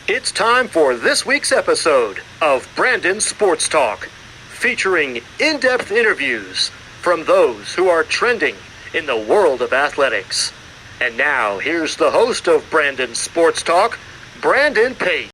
It's time for this week's episode of Brandon Sports Talk, featuring in-depth interviews from those who are trending in the world of athletics. And now, here's the host of Brandon Sports Talk, Brandon Pate.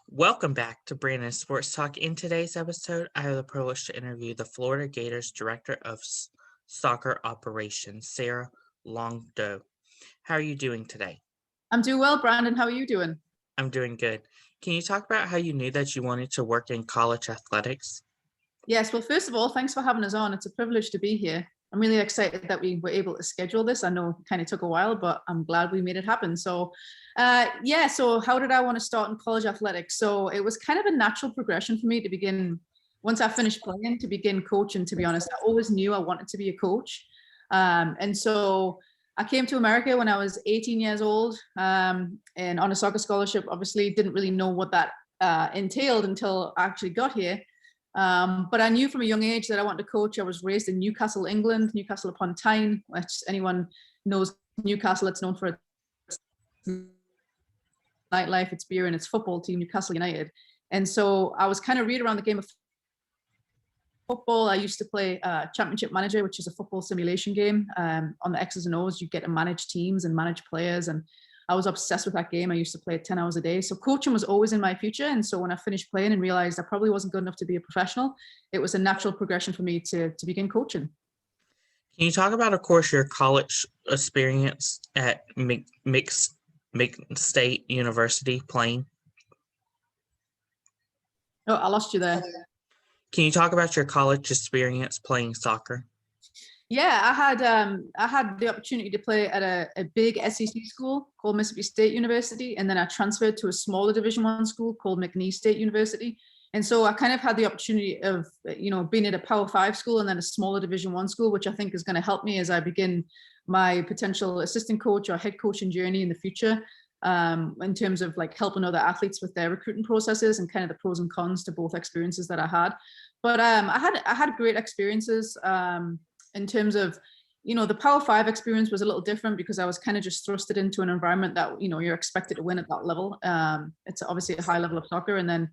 Welcome back to Brandon Sports Talk. In today's episode, I have the privilege to interview the Florida Gators Director of Soccer Operations, Sarah Lowdon. How are you doing today? I'm doing well, Brandon. How are you doing? I'm doing good. Can you talk about how you knew that you wanted to work in college athletics? Yes, well, first of all, thanks for having us on. It's a privilege to be here. I'm really excited that we were able to schedule this. I know it kind of took a while, but I'm glad we made it happen. So so how did I want to start in college athletics? So it was kind of a natural progression for me to begin, once I finished playing, to begin coaching, to be honest. I always knew I wanted to be a coach. And so I came to America when I was 18 years old and on a soccer scholarship. Obviously didn't really know what that entailed until I actually got here. But I knew from a young age that I wanted to coach. I was raised in Newcastle, England, Newcastle upon Tyne, which anyone knows Newcastle. It's known for its nightlife, its beer, and its football team, Newcastle United. And so I was kind of read around the game of football. I used to play Championship Manager, which is a football simulation game. On the X's and O's, you get to manage teams and manage players. And I was obsessed with that game. I used to play it 10 hours a day. So coaching was always in my future. And so when I finished playing and realized I probably wasn't good enough to be a professional, it was a natural progression for me to begin coaching. Can you talk about, of course, your college experience at McNeese State University playing? Oh, I lost you there. Can you talk about your college experience playing soccer? Yeah, I had the opportunity to play at a big SEC school called Mississippi State University, and then I transferred to a smaller Division I school called McNeese State University. And so I kind of had the opportunity of, being at a Power 5 school and then a smaller Division I school, which I think is going to help me as I begin my potential assistant coach or head coaching journey in the future, in terms of like helping other athletes with their recruiting processes and kind of the pros and cons to both experiences that I had. But I had great experiences. In terms of, the Power 5 experience was a little different because I was kind of just thrusted into an environment that, you're expected to win at that level. It's obviously a high level of soccer. And then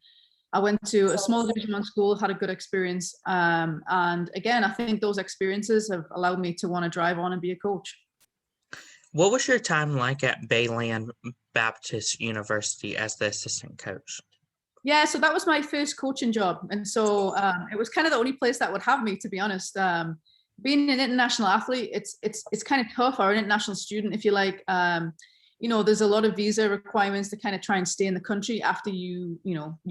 I went to a small Division I school, had a good experience. And again, I think those experiences have allowed me to want to drive on and be a coach. What was your time like at Wayland Baptist University as the assistant coach? Yeah, so that was my first coaching job. And so it was kind of the only place that would have me, to be honest. Being an international athlete, it's kind of tough, or an international student, if you like. There's a lot of visa requirements to kind of try and stay in the country after you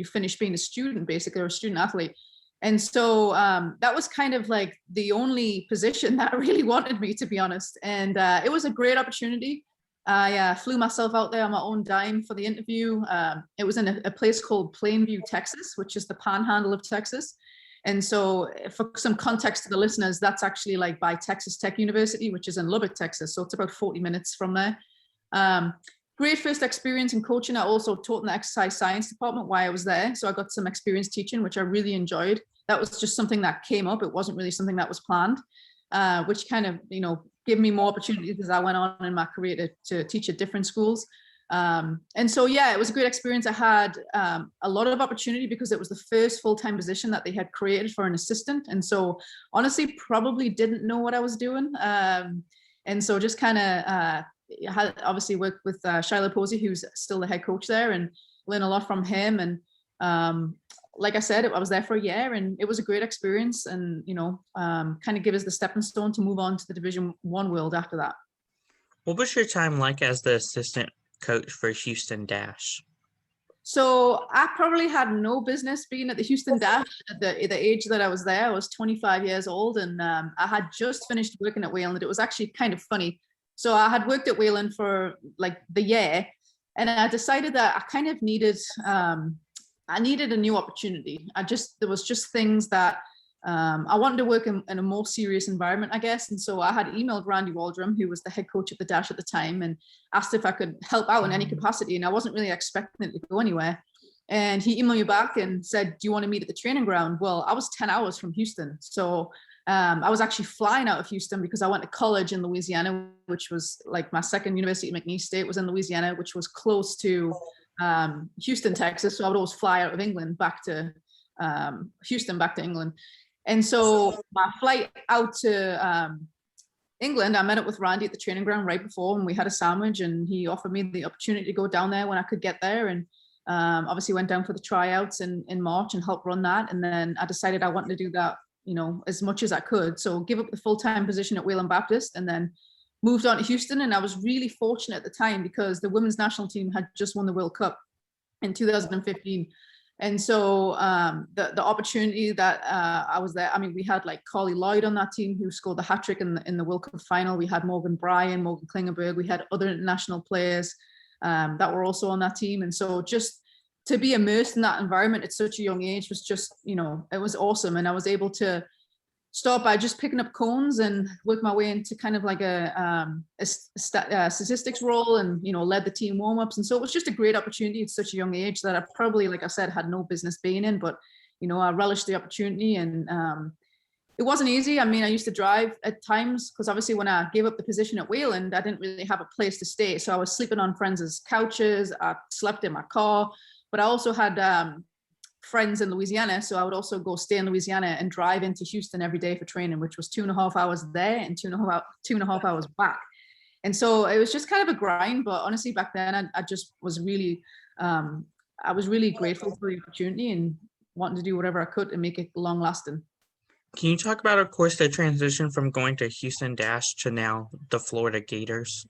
finish being a student, basically, or a student athlete. And so that was kind of like the only position that really wanted me, to be honest. And it was a great opportunity. I flew myself out there on my own dime for the interview. It was in a place called Plainview, Texas, which is the panhandle of Texas. And so for some context to the listeners, that's actually like by Texas Tech University, which is in Lubbock, Texas. So it's about 40 minutes from there. Great first experience in coaching. I also taught in the exercise science department while I was there. So I got some experience teaching, which I really enjoyed. That was just something that came up. It wasn't really something that was planned, which kind of, gave me more opportunities as I went on in my career to teach at different schools. And so, it was a great experience. I had a lot of opportunity because it was the first full-time position that they had created for an assistant. And so honestly, probably didn't know what I was doing. And so just kind of had obviously worked with Shiloh Posey, who's still the head coach there, and learned a lot from him. And like I said, I was there for a year and it was a great experience, and, kind of give us the stepping stone to move on to the Division I world after that. What was your time like as the assistant coach for Houston Dash? So I probably had no business being at the Houston Dash at the age that I was there. I was 25 years old, and I had just finished working at Wayland. It was actually kind of funny. So I had worked at Wayland for like the year, and I decided that I kind of needed a new opportunity. There was just things that I wanted to work in a more serious environment, I guess. And so I had emailed Randy Waldrum, who was the head coach at the Dash at the time, and asked if I could help out in any capacity. And I wasn't really expecting it to go anywhere. And he emailed me back and said, do you want to meet at the training ground? Well, I was 10 hours from Houston. So I was actually flying out of Houston because I went to college in Louisiana, which was like my second university at McNeese State was in Louisiana, which was close to Houston, Texas. So I would always fly out of England back to Houston, back to England. And so my flight out to England, I met up with Randy at the training ground right before, and we had a sandwich, and he offered me the opportunity to go down there when I could get there. And obviously went down for the tryouts in March and helped run that. And then I decided I wanted to do that, you know, as much as I could. So give up the full-time position at Wayland Baptist and then moved on to Houston. And I was really fortunate at the time because the women's national team had just won the World Cup in 2015. And so the opportunity that I was there, I mean, we had like Carly Lloyd on that team who scored the hat trick in the World Cup final. We had Morgan Bryan, Morgan Klingenberg. We had other international players that were also on that team. And so just to be immersed in that environment at such a young age was just, you know, it was awesome. And I was able to start by just picking up cones and work my way into kind of like a statistics role and, you know, led the team warm-ups. And so it was just a great opportunity at such a young age that I probably, like I said, had no business being in, but, you know, I relished the opportunity. And it wasn't easy. I mean, I used to drive at times because obviously when I gave up the position at Wayland, I didn't really have a place to stay. So I was sleeping on friends' couches. I slept in my car, but I also had friends in Louisiana. So I would also go stay in Louisiana and drive into Houston every day for training, which was 2.5 hours there and 2.5 hours back. And so it was just kind of a grind, but honestly, back then I just was really, I was really grateful for the opportunity and wanting to do whatever I could to make it long lasting. Can you talk about, of course, the transition from going to Houston Dash to now the Florida Gators?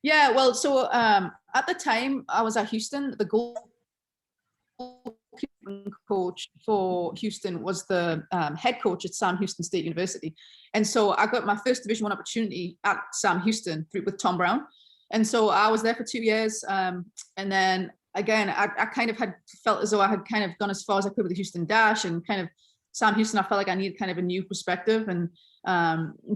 Yeah, well, so at the time I was at Houston, the goalkeeping coach for Houston was the head coach at Sam Houston State University. And so I got my first Division I opportunity at Sam Houston with Tom Brown. And so I was there for 2 years. And then again, I kind of had felt as though I had kind of gone as far as I could with the Houston Dash and kind of Sam Houston, I felt like I needed kind of a new perspective. And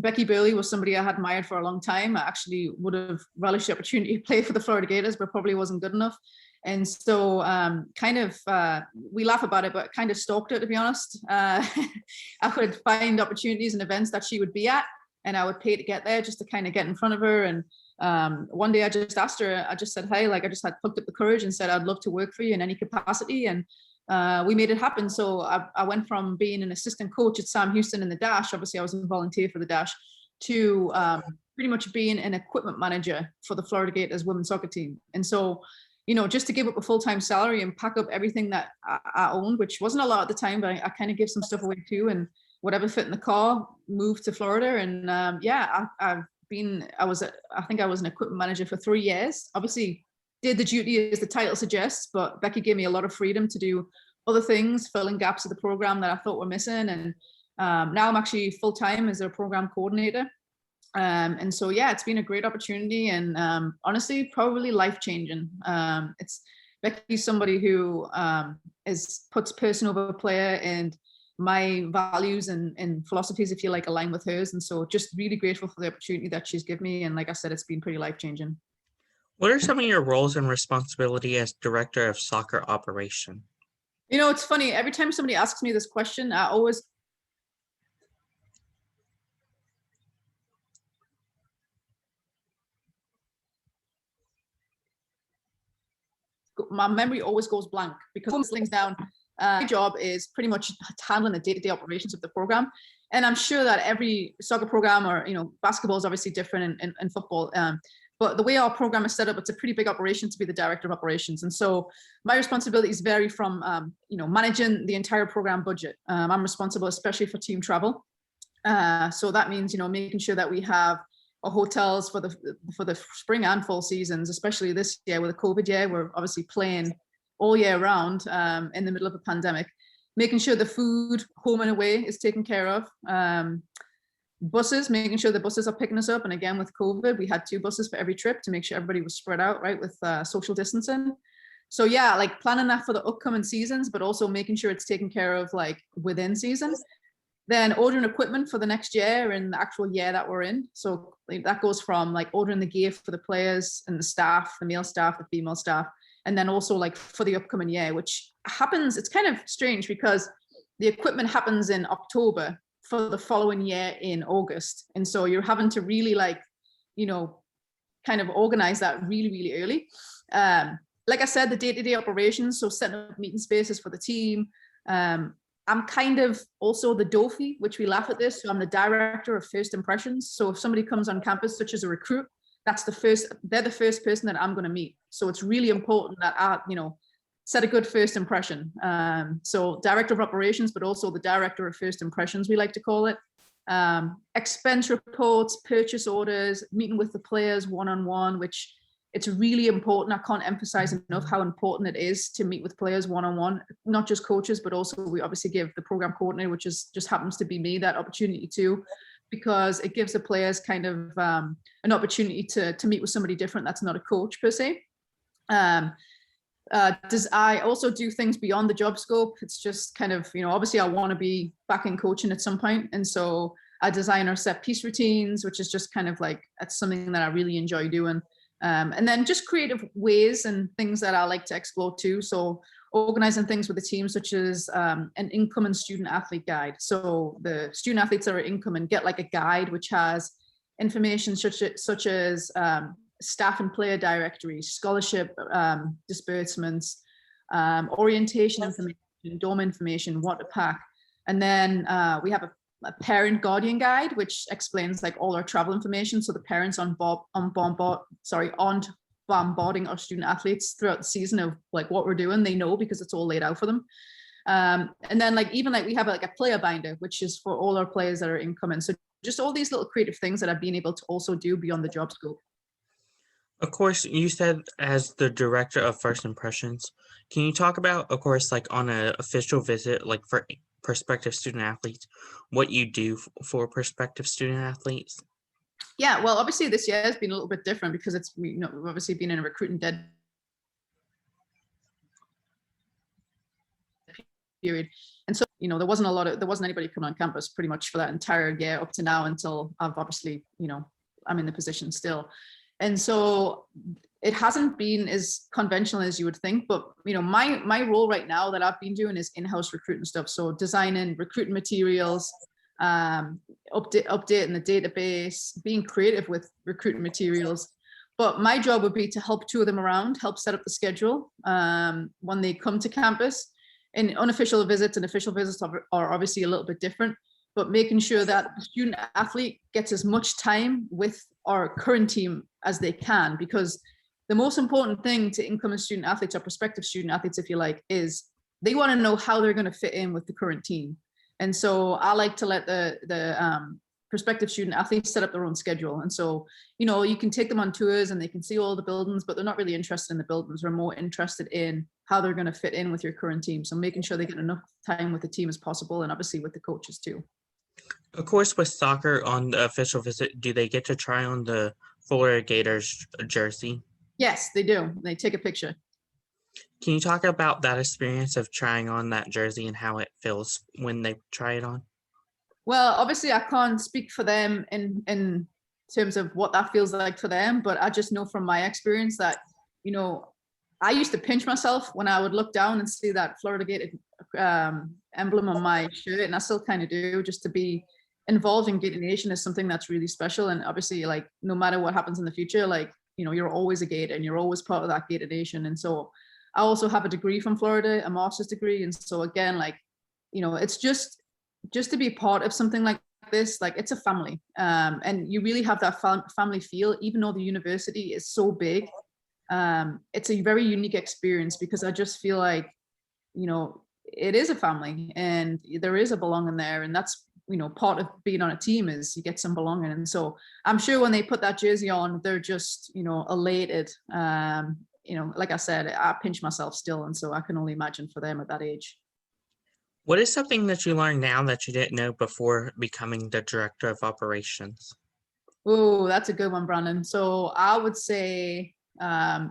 Becky Burley was somebody I had admired for a long time. I actually would have relished the opportunity to play for the Florida Gators, but probably wasn't good enough. And so we laugh about it, but kind of stalked her, to be honest. I would find opportunities and events that she would be at, and I would pay to get there just to kind of get in front of her. And one day I just asked her, I just said, hey, like I just had plucked up the courage and said, I'd love to work for you in any capacity. And we made it happen. So I went from being an assistant coach at Sam Houston in the Dash, obviously I was a volunteer for the Dash, to pretty much being an equipment manager for the Florida Gators women's soccer team. And so, you know, just to give up a full-time salary and pack up everything that I owned, which wasn't a lot at the time, but I kind of gave some stuff away too, and whatever fit in the car, moved to Florida. And I think I was an equipment manager for 3 years. Obviously did the duty as the title suggests, but Becky gave me a lot of freedom to do other things, filling gaps of the program that I thought were missing. And now I'm actually full-time as a program coordinator. And so, yeah, it's been a great opportunity and honestly, probably life-changing. Becky's somebody who puts person over player, and my values and philosophies, if you like, align with hers. And so just really grateful for the opportunity that she's given me. And like I said, it's been pretty life-changing. What are some of your roles and responsibility as director of soccer operation? You know, it's funny. Every time somebody asks me this question, I always my memory always goes blank because things down. My job is pretty much handling the day-to-day operations of the program. And I'm sure that every soccer program, or, you know, basketball is obviously different in football. But the way our program is set up, it's a pretty big operation to be the director of operations. And so my responsibilities vary from, you know, managing the entire program budget. I'm responsible especially for team travel. So that means, you know, making sure that we have our hotels for the spring and fall seasons, especially this year with the COVID year. We're obviously playing all year round in the middle of a pandemic, making sure the food home and away is taken care of. Buses, making sure the buses are picking us up. And again, with COVID, we had 2 buses for every trip to make sure everybody was spread out, right, with social distancing. So yeah, like planning that for the upcoming seasons, but also making sure it's taken care of like within season. then ordering equipment for the next year and the actual year that we're in. So that goes from like ordering the gear for the players and the staff, the male staff, the female staff, and then also like for the upcoming year, which happens, it's kind of strange because the equipment happens in October for the following year in August. And so you're having to really like, you know, kind of organize that really, really early. Like I said, the day-to-day operations, so setting up meeting spaces for the team. I'm kind of also the DOFI, which we laugh at this. So I'm the director of first impressions. So if somebody comes on campus, such as a recruit, they're the first person that I'm going to meet. So it's really important that I, you know, set a good first impression. So director of operations, but also the director of first impressions, we like to call it. Expense reports, purchase orders, meeting with the players one-on-one, which it's really important. I can't emphasize enough how important it is to meet with players one-on-one, not just coaches, but also we obviously give the program coordinator, which just happens to be me, that opportunity too, because it gives the players kind of an opportunity to meet with somebody different that's not a coach per se. I also do things beyond the job scope. It's just kind of, you know, obviously I want to be back in coaching at some point. And so I design our set piece routines, which is just kind of like, that's something that I really enjoy doing. And then just creative ways and things that I like to explore too. So organizing things with the team, such as an incoming student athlete guide. So the student athletes that are incoming get like a guide, which has information such as staff and player directories, scholarship disbursements, orientation information, dorm information, what to pack. And then we have a parent guardian guide, which explains like all our travel information. So the parents aren't bombarding our student athletes throughout the season of like what we're doing. They know because it's all laid out for them. And then like even like we have like a player binder, which is for all our players that are incoming. So just all these little creative things that I've been able to also do beyond the job scope. Of course, you said as the director of first impressions, can you talk about, of course, like on an official visit, like for prospective student athletes, what you do for prospective student athletes? Yeah, well, obviously this year has been a little bit different because it's, you know, we've obviously been in a recruiting dead period. And so, you know, there wasn't anybody coming on campus pretty much for that entire year up to now until I've obviously, you know, I'm in the position still. And so it hasn't been as conventional as you would think, but you know, my role right now that I've been doing is in-house recruiting stuff. So designing recruiting materials, updating the database, being creative with recruiting materials. But my job would be to help two of them around, help set up the schedule when they come to campus. And unofficial visits and official visits are obviously a little bit different, but making sure that the student athlete gets as much time with our current team as they can, because the most important thing to incoming student athletes or prospective student athletes, if you like, is they want to know how they're going to fit in with the current team. And so I like to let the prospective student athletes set up their own schedule. And so, you know, you can take them on tours and they can see all the buildings, but they're not really interested in the buildings. They're more interested in how they're going to fit in with your current team. So making sure they get enough time with the team as possible, and obviously with the coaches too. Of course, with soccer on the official visit, do they get to try on the Florida Gators jersey? Yes, they do. They take a picture. Can you talk about that experience of trying on that jersey and how it feels when they try it on? Well, obviously I can't speak for them in terms of what that feels like for them, but I just know from my experience that, you know, I used to pinch myself when I would look down and see that Florida Gator emblem on my shirt, and I still kind of do. Just to be involved in Gator Nation is something that's really special, and obviously, like, no matter what happens in the future, like, you know, you're always a Gator and you're always part of that Gator Nation. And so I also have a degree from Florida, a master's degree, and so again, like, you know, it's just to be part of something like this, like, it's a family, and you really have that family feel, even though the university is so big. It's a very unique experience because I just feel like, you know, it is a family and there is a belonging there, and that's, you know, part of being on a team is you get some belonging. And so I'm sure when they put that jersey on, they're just, you know, elated. You know, like I said, I pinch myself still, and so I can only imagine for them at that age. What is something that you learned now that you didn't know before becoming the director of operations? Oh, that's a good one, Brandon. So I would say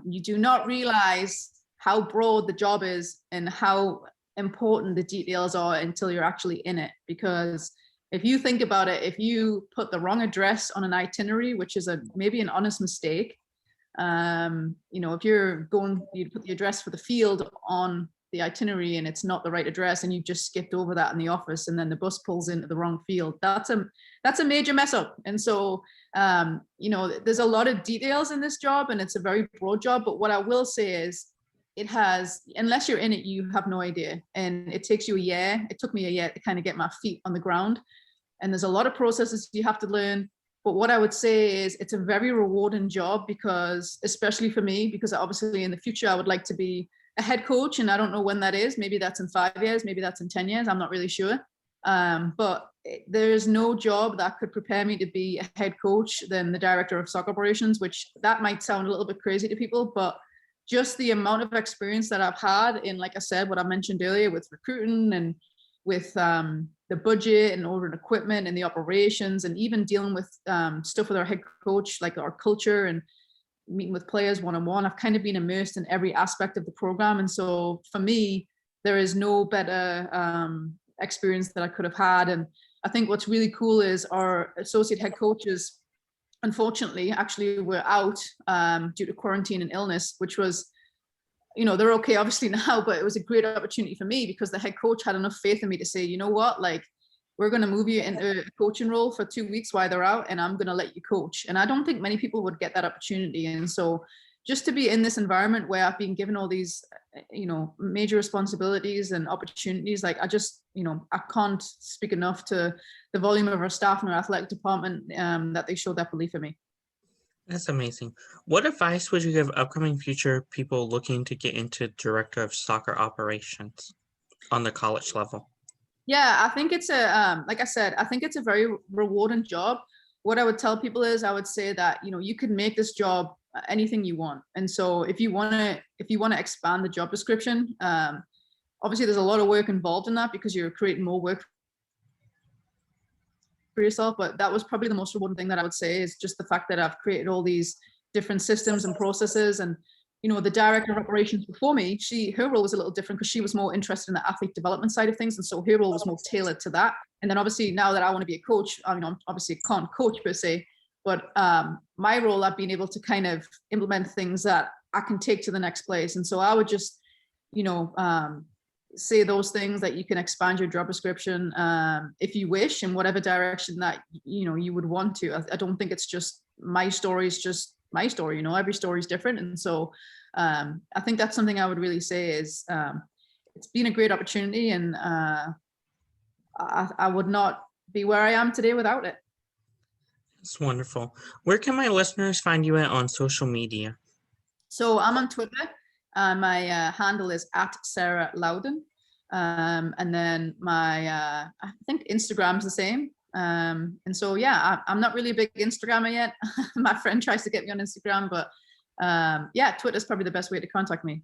you do not realize how broad the job is and how important the details are until you're actually in it, because if you think about it, if you put the wrong address on an itinerary, which is maybe an honest mistake, if you put the address for the field on the itinerary and it's not the right address and you just skipped over that in the office and then the bus pulls into the wrong field, that's a major mess up. And so, there's a lot of details in this job and it's a very broad job. But what I will say is unless you're in it, you have no idea. And it takes you a year. It took me a year to kind of get my feet on the ground. And there's a lot of processes you have to learn. But what I would say is it's a very rewarding job because, especially for me, because obviously in the future, I would like to be a head coach. And I don't know when that is. Maybe that's in 5 years. Maybe that's in 10 years. I'm not really sure. But there's no job that could prepare me to be a head coach than the director of soccer operations, which that might sound a little bit crazy to people, but just the amount of experience that I've had in, like I said, what I mentioned earlier with recruiting and with the budget and ordering equipment and the operations and even dealing with stuff with our head coach, like our culture and meeting with players one-on-one, I've kind of been immersed in every aspect of the program. And so for me, there is no better experience that I could have had. And I think what's really cool is our associate head coaches, unfortunately, actually were out due to quarantine and illness, which was, they're okay obviously now, but it was a great opportunity for me because the head coach had enough faith in me to say, you know what, like, we're going to move you into a coaching role for 2 weeks while they're out, and I'm going to let you coach. And I don't think many people would get that opportunity. And so just to be in this environment where I've been given all these, major responsibilities and opportunities, like I just, I can't speak enough to the volume of our staff and our athletic department that they showed that belief in me. That's amazing. What advice would you give upcoming future people looking to get into director of soccer operations on the college level? Yeah, I think it's like I said, I think it's a very rewarding job. What I would tell people is I would say that, you can make this job anything you want. And so if you want to expand the job description, obviously there's a lot of work involved in that because you're creating more work for yourself. But that was probably the most rewarding thing that I would say is just the fact that I've created all these different systems and processes. And the director of operations before me, her role was a little different because she was more interested in the athlete development side of things. And so her role was more tailored to that. And then obviously now that I want to be a coach, I obviously can't coach per se, but my role, I've been able to kind of implement things that I can take to the next place. And so I would just, say those things that you can expand your job description if you wish in whatever direction that, you would want to. I don't think it's just my story is just my story, every story is different. And so I think that's something I would really say is it's been a great opportunity and I would not be where I am today without it. That's wonderful. Where can my listeners find you at on social media? So I'm on Twitter. My handle is @Sarah Lowdon. And then my, I think Instagram's the same. And so, yeah, I'm not really a big Instagrammer yet. My friend tries to get me on Instagram, but Twitter's probably the best way to contact me.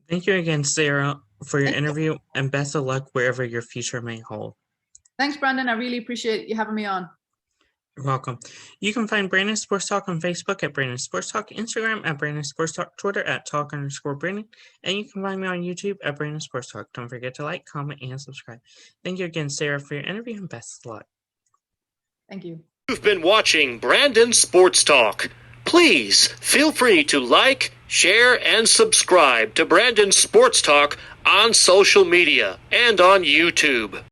Thank you again, Sarah, for your interview and best of luck wherever your future may hold. Thanks, Brandon. I really appreciate you having me on. You're welcome. You can find Brandon Sports Talk on Facebook at Brandon Sports Talk, Instagram at Brandon Sports Talk, Twitter at @talk_Brandon, and you can find me on YouTube at Brandon Sports Talk. Don't forget to like, comment, and subscribe. Thank you again, Sarah, for your interview and best of luck. Thank you. You've been watching Brandon Sports Talk. Please feel free to like, share, and subscribe to Brandon Sports Talk on social media and on YouTube.